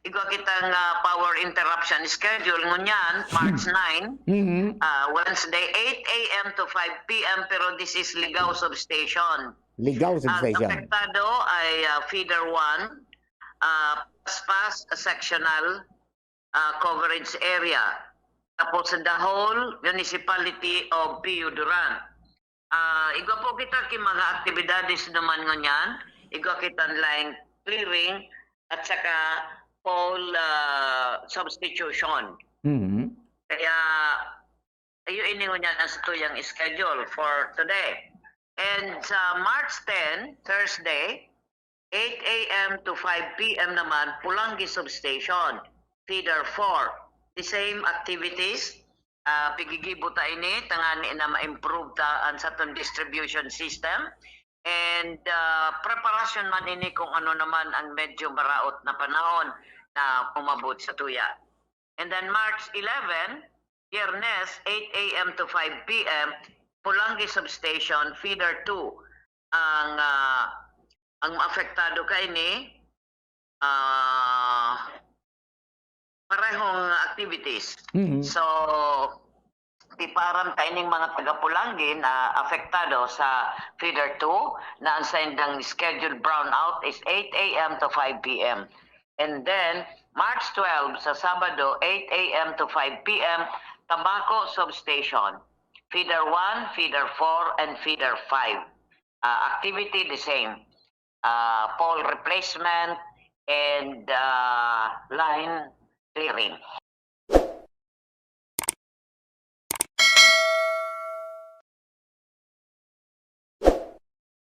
Igwa kitang power interruption schedule ngunyan, March 9, Wednesday, 8 a.m. to 5 p.m. Pero this is Ligao Substation. Ligaw Ang substation. apektado ay Feeder 1, Paspas Sectional Coverage Area. Tapos the whole municipality of Pio Duran. Igwa po kita ki mga aktibidades naman ngunyan. Igwa kita line clearing at saka pole substitution. Kaya ayun ini ngunyan ang tuyang schedule for today. And sa March 10, Thursday, 8 a.m. to 5 p.m. naman, Pulangi Substation, Feeder 4. The same activities, pigigibuta ini, tangani na ma-improve ta ang sa distribution system. And preparasyon man ini kung ano naman ang medyo maraot na panahon na umabot sa tuya. And then March 11, Biyernes, 8 a.m. to 5 p.m., Pulangi Substation, Feeder 2. Ang apektado kay ni parehong activities. So, di parang kaining mga taga-Pulangi na apektado sa Feeder 2 na ang sendang scheduled brownout is 8 a.m. to 5 p.m. And then, March 12 sa Sabado, 8 a.m. to 5 p.m., Tabaco Substation, Feeder 1, Feeder 4, and Feeder 5. Activity the same. Pole replacement and line clearing.